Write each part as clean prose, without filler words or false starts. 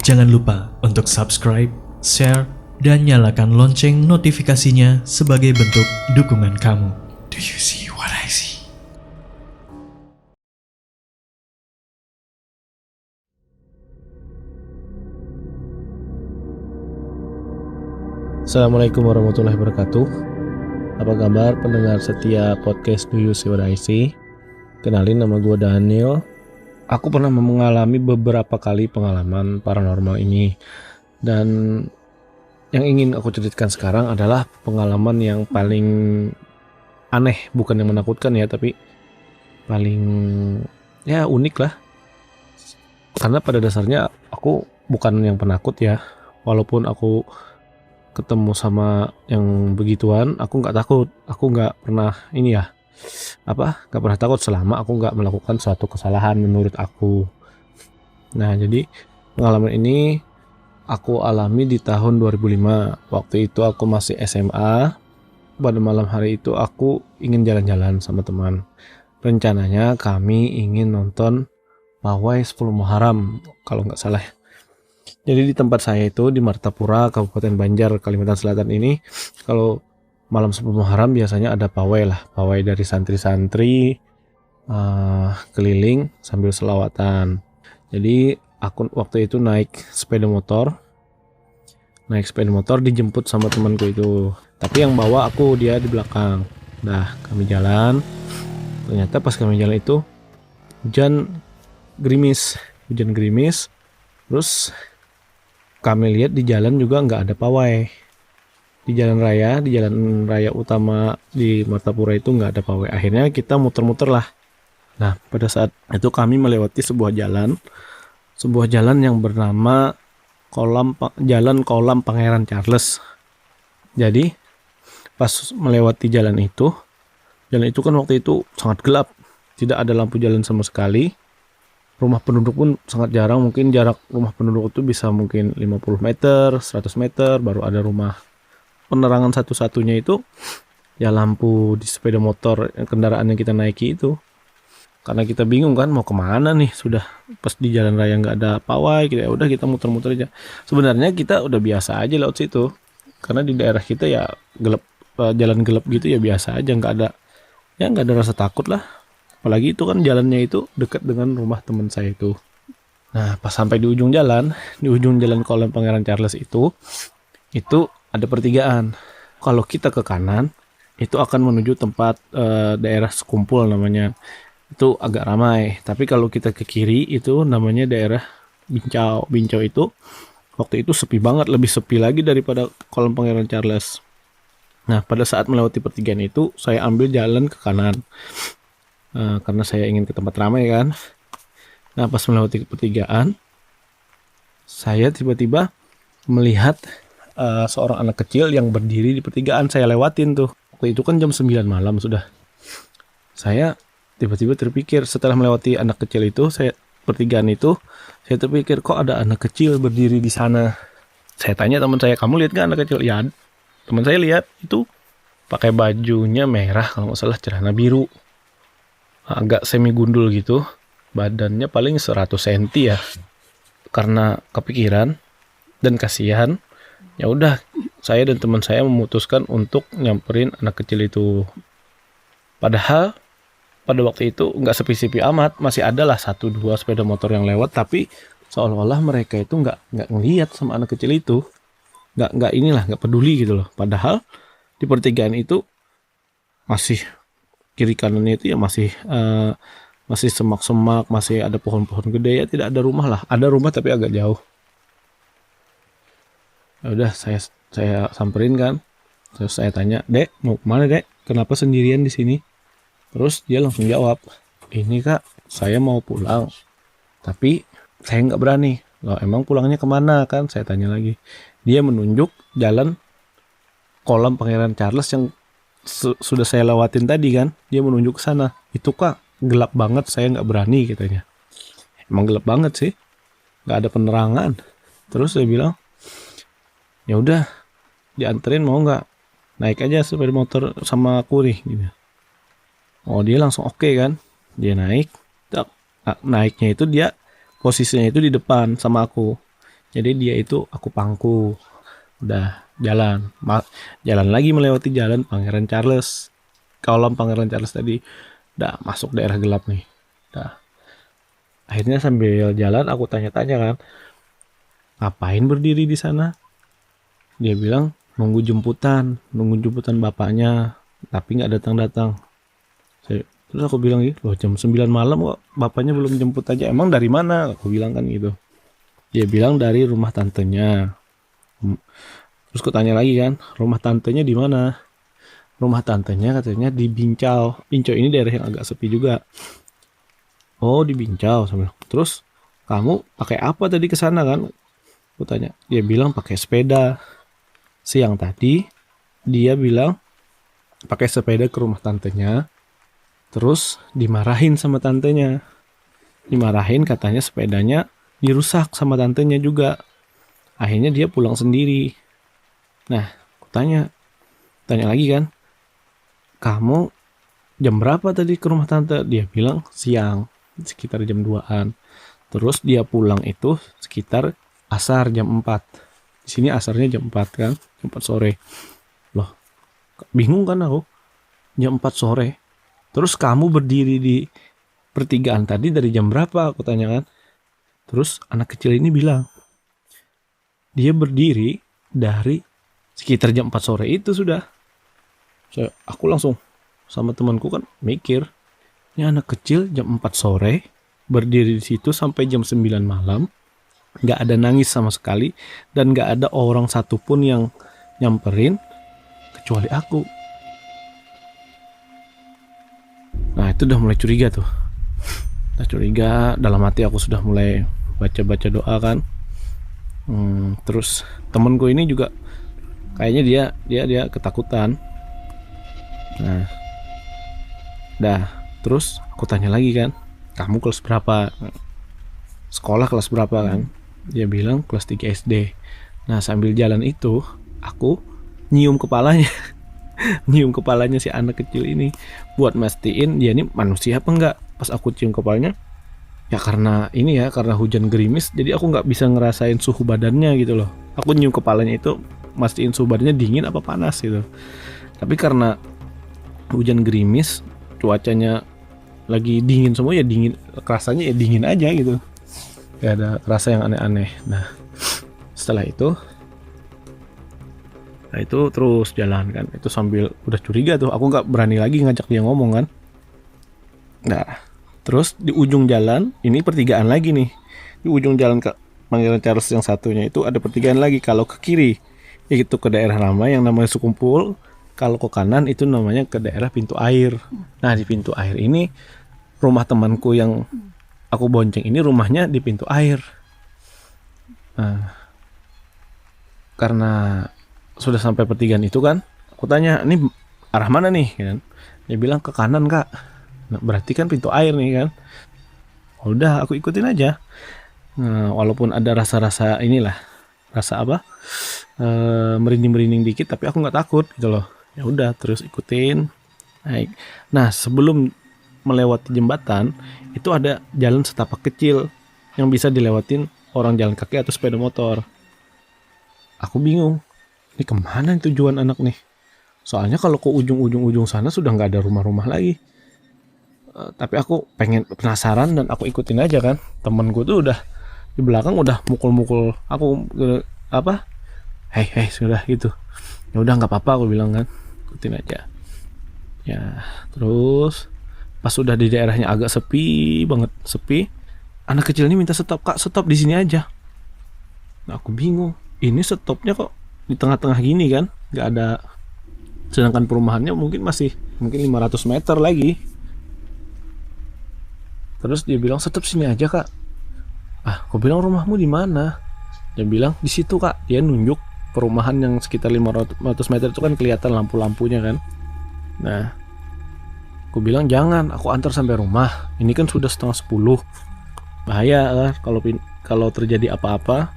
Jangan lupa untuk subscribe, share, dan nyalakan lonceng notifikasinya sebagai bentuk dukungan kamu. Do you see what I see? Assalamualaikum warahmatullahi wabarakatuh. Apa kabar pendengar setia podcast Do You See What I See? Kenalin, nama gue Daniel. Aku pernah mengalami beberapa kali pengalaman paranormal ini. Dan yang ingin aku ceritakan sekarang adalah pengalaman yang paling aneh. Bukan yang menakutkan ya, tapi paling unik lah. Karena pada dasarnya aku bukan yang penakut ya. Walaupun aku ketemu sama yang begituan, aku nggak takut. Aku nggak pernah nggak pernah takut selama aku nggak melakukan suatu kesalahan menurut aku. Nah, jadi pengalaman ini aku alami di tahun 2005. Waktu itu aku masih SMA. Pada malam hari itu aku ingin jalan-jalan sama teman. Rencananya kami ingin nonton pawai 10 Muharram kalau nggak salah. Jadi di tempat saya itu di Martapura, Kabupaten Banjar, Kalimantan Selatan ini, kalau malam 10 Muharram biasanya ada pawai dari santri-santri keliling sambil selawatan. Jadi aku waktu itu naik sepeda motor dijemput sama temanku itu. Tapi yang bawa aku, dia di belakang. Nah, kami jalan. Ternyata pas kami jalan itu hujan gerimis. Terus kami lihat di jalan juga nggak ada pawai. Di jalan raya utama di Martapura itu nggak ada pawai. Akhirnya kita muter-muter lah. Nah, pada saat itu kami melewati sebuah jalan yang bernama Jalan Kolam Pangeran Charles. Jadi pas melewati jalan itu kan waktu itu sangat gelap, tidak ada lampu jalan sama sekali. Rumah penduduk pun sangat jarang, mungkin jarak rumah penduduk itu bisa mungkin 50 meter, 100 meter, baru ada rumah. Penerangan satu-satunya itu ya lampu di sepeda motor, kendaraan yang kita naiki itu. Karena kita bingung kan mau kemana nih, sudah pas di jalan raya nggak ada pawai, kita muter-muter aja. Sebenarnya kita udah biasa aja lewat situ, karena di daerah kita ya gelap, jalan gelap gitu ya biasa aja, nggak ada rasa takut lah. Apalagi itu kan jalannya itu dekat dengan rumah teman saya itu. Nah, pas sampai di ujung jalan Kolam Pangeran Charles itu ada pertigaan. Kalau kita ke kanan, itu akan menuju tempat daerah sekumpul namanya. Itu agak ramai. Tapi kalau kita ke kiri itu namanya daerah Bincau. Bincau itu waktu itu sepi banget, lebih sepi lagi daripada Kolam Pangeran Charles. Nah, pada saat melewati pertigaan itu, saya ambil jalan ke kanan. Karena saya ingin ke tempat ramai kan. Nah, pas melewati pertigaan, saya tiba-tiba melihat seorang anak kecil yang berdiri di pertigaan. Saya lewatin tuh. Waktu itu kan jam 9 malam sudah. Saya tiba-tiba terpikir setelah melewati anak kecil itu, pertigaan itu, saya terpikir kok ada anak kecil berdiri di sana. Saya tanya teman saya, kamu lihat nggak anak kecil? Ya, teman saya lihat itu pakai bajunya merah kalau nggak salah, celana biru. Agak semi gundul gitu, badannya paling 100 cm ya. Karena kepikiran dan kasihan, ya udah saya dan teman saya memutuskan untuk nyamperin anak kecil itu. Padahal pada waktu itu nggak sepi-sepi amat, masih ada lah 1-2 sepeda motor yang lewat, tapi seolah-olah mereka itu nggak ngelihat sama anak kecil itu, nggak peduli gitu loh. Padahal di pertigaan itu masih kiri kanannya itu ya masih semak-semak, masih ada pohon-pohon gede ya, tidak ada rumah lah. Ada rumah tapi agak jauh. Ya udah saya samperin kan. Terus saya tanya, "Dek, mau kemana, Dek? Kenapa sendirian di sini?" Terus dia langsung jawab, "Ini Kak, saya mau pulang. Tapi saya nggak berani." "Loh, emang pulangnya kemana?" kan saya tanya lagi. Dia menunjuk jalan Kolam Pangeran Charles yang sudah saya lewatin tadi kan. Dia menunjuk ke sana. "Itu Kak, gelap banget, saya nggak berani," katanya. Emang gelap banget sih, nggak ada penerangan. Terus saya bilang, "Ya udah, dianterin mau nggak? Naik aja sepeda motor sama aku nih," gitu. Oh, dia langsung oke kan. Dia naik. Naiknya itu dia posisinya itu di depan sama aku. Jadi dia itu aku pangku. Udah jalan. Jalan lagi melewati jalan Pangeran Charles. Kolam Pangeran Charles tadi. Udah masuk daerah gelap nih. Udah. Akhirnya sambil jalan aku tanya-tanya kan. Ngapain berdiri di sana? Dia bilang nunggu jemputan bapaknya. Tapi nggak datang-datang. Terus aku bilang gitu, loh jam 9 malam kok bapaknya belum jemput aja. Emang dari mana? Aku bilang kan gitu. Dia bilang dari rumah tantenya. Terus aku tanya lagi kan, rumah tantenya di mana? Rumah tantenya katanya di Bincau. Bincau ini daerah yang agak sepi juga. Oh di Bincau. Terus kamu pakai apa tadi ke sana kan? Aku tanya. Dia bilang pakai sepeda. Siang tadi dia bilang pakai sepeda ke rumah tantenya. Terus dimarahin sama tantenya. Dimarahin katanya sepedanya dirusak sama tantenya juga. Akhirnya dia pulang sendiri. Nah, aku tanya lagi kan. Kamu jam berapa tadi ke rumah tante? Dia bilang siang, sekitar jam 2-an. Terus dia pulang itu sekitar asar jam 4. Di sini asarnya jam 4 kan, jam 4 sore. Loh, bingung kan aku. Jam 4 sore. Terus kamu berdiri di pertigaan tadi dari jam berapa? Aku tanya kan. Terus anak kecil ini bilang, dia berdiri dari sekitar jam 4 sore itu sudah. Aku langsung sama temanku kan mikir, ini anak kecil jam 4 sore berdiri di situ sampai jam 9 malam, nggak ada nangis sama sekali dan nggak ada orang satupun yang nyamperin kecuali aku. Nah itu udah mulai curiga tuh. Udah curiga, dalam hati aku sudah mulai baca-baca doa kan. Terus temenku ini juga kayaknya dia ketakutan. Nah, terus aku tanya lagi kan, kamu kelas berapa? Sekolah kelas berapa kan? Dia bilang kelas 3 SD. Nah sambil jalan itu aku nyium kepalanya. Nyium kepalanya si anak kecil ini buat mastiin dia ini manusia apa enggak. Pas aku cium kepalanya, ya karena hujan gerimis, jadi aku nggak bisa ngerasain suhu badannya gitu loh. Aku nyium kepalanya itu mastiin suhu badannya dingin apa panas gitu. Tapi karena hujan gerimis, cuacanya lagi dingin semua, ya dingin, rasanya ya dingin aja gitu. Gak ada rasa yang aneh-aneh. Nah setelah itu terus jalan kan, itu sambil udah curiga tuh, aku nggak berani lagi ngajak dia ngomong kan. Nah terus di ujung jalan, ini pertigaan lagi nih, di ujung jalan ke Pangeran Charles yang satunya itu ada pertigaan lagi. Kalau ke kiri itu ke daerah lama yang namanya Sukumpul, kalau ke kanan itu namanya ke daerah Pintu Air. Nah di Pintu Air ini rumah temanku yang aku bonceng ini, rumahnya di Pintu Air. Nah karena sudah sampai pertigaan itu kan, aku tanya, ini arah mana nih kan? Dia bilang ke kanan kak. Nah, berarti kan Pintu Air nih kan. Udah aku ikutin aja. Nah, walaupun ada rasa-rasa merinding-merinding dikit, tapi aku nggak takut gitu loh. Ya udah terus ikutin. Naik. Nah sebelum melewati jembatan itu ada jalan setapak kecil yang bisa dilewatin orang jalan kaki atau sepeda motor. Aku bingung, ini kemana tujuan anak nih? Soalnya kalau ke ujung sana sudah nggak ada rumah-rumah lagi. Tapi aku penasaran dan aku ikutin aja kan. Temenku tuh udah di belakang udah mukul-mukul aku, hei sudah gitu. Ya udah nggak apa-apa aku bilang kan, ikutin aja. Ya terus pas sudah di daerahnya agak sepi banget, anak kecil ini minta stop, kak stop di sini aja. Nah, aku bingung, ini stopnya kok di tengah-tengah gini kan, nggak ada, sedangkan perumahannya mungkin 500 meter lagi. Terus dia bilang stop sini aja kak. Aku bilang rumahmu di mana? Dia bilang di situ kak. Dia nunjuk perumahan yang sekitar 500 meter itu kan kelihatan lampu-lampunya kan. Nah aku bilang jangan, aku antar sampai rumah, ini kan sudah 9:30, bahaya lah kalau terjadi apa-apa,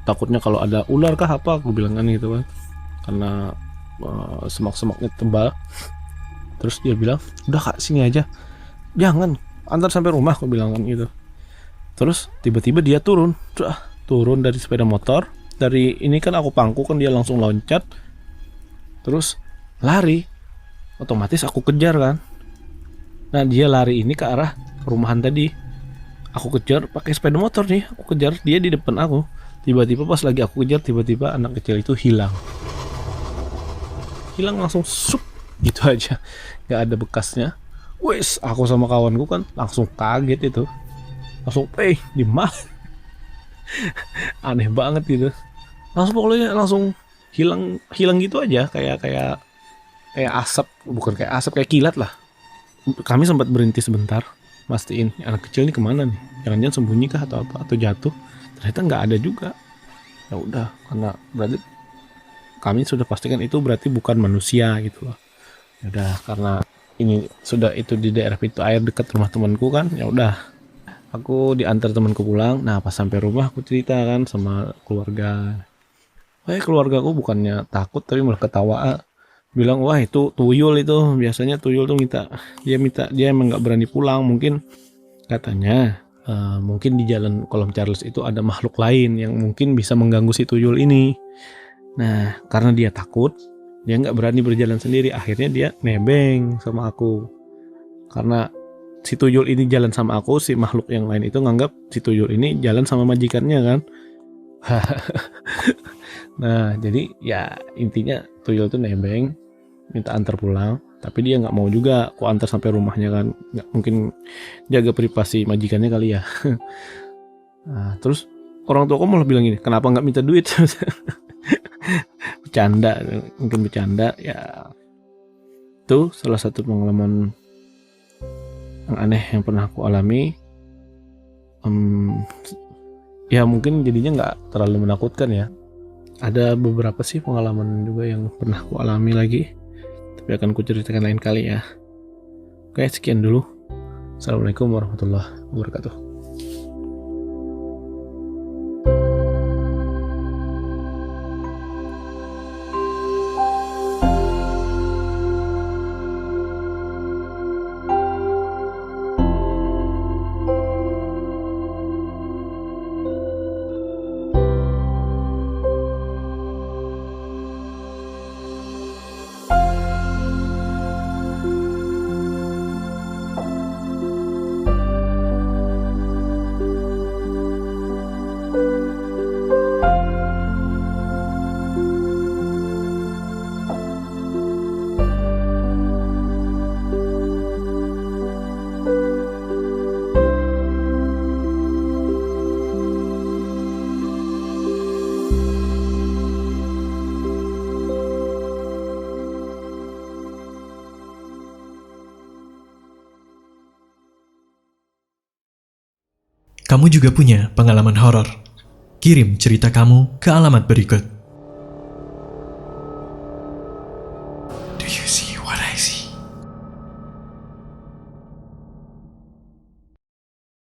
takutnya kalau ada ular kah apa, aku bilang kan gitu kan, karena semak-semaknya tebal. Terus dia bilang udah kak sini aja, jangan, antar sampai rumah, aku bilang kan gitu. Terus tiba-tiba dia turun, turun dari sepeda motor. Dari ini kan aku pangku kan, dia langsung loncat terus lari. Otomatis aku kejar kan. Nah dia lari ini ke arah perumahan tadi. Aku kejar pakai sepeda motor nih. Aku kejar dia di depan aku. Tiba-tiba pas lagi aku kejar, tiba-tiba anak kecil itu hilang langsung sup gitu aja, nggak ada bekasnya. Wes, aku sama kawanku kan langsung kaget itu, langsung di mana? Aneh banget gitu. Pokoknya langsung hilang gitu aja, kayak asap, bukan kayak asap, kayak kilat lah. Kami sempat berhenti sebentar, mastiin anak kecil ini kemana nih, jangan-jangan sembunyi kah atau apa, atau jatuh. Ternyata nggak ada juga. Ya udah, karena berarti kami sudah pastikan itu berarti bukan manusia gitu loh. Ya udah, karena ini sudah itu di daerah pintu air dekat rumah temanku kan, ya udah aku diantar temanku pulang. Nah pas sampai rumah aku cerita kan sama keluarga. Keluargaku bukannya takut tapi malah ketawa, bilang wah itu tuyul, itu biasanya tuyul tuh dia emang nggak berani pulang. Mungkin katanya mungkin di jalan Kolom Charles itu ada makhluk lain yang mungkin bisa mengganggu si tuyul ini. Nah karena dia takut, dia nggak berani berjalan sendiri, akhirnya dia nebeng sama aku. Karena si tuyul ini jalan sama aku, si makhluk yang lain itu nganggap si tuyul ini jalan sama majikannya kan. Nah jadi ya intinya tuyul tuh nebeng, minta antar pulang, tapi dia nggak mau juga aku antar sampai rumahnya kan, nggak mungkin, jaga privasi majikannya kali ya. Nah, terus orang tua aku malah bilang gini, kenapa nggak minta duit? mungkin bercanda ya. Itu salah satu pengalaman yang aneh yang pernah aku alami. Ya mungkin jadinya nggak terlalu menakutkan ya. Ada beberapa sih pengalaman juga yang pernah aku alami lagi, tapi akan ku ceritakan lain kali ya. Oke, sekian dulu. Assalamualaikum warahmatullahi wabarakatuh. Kamu juga punya pengalaman horor? Kirim cerita kamu ke alamat berikut.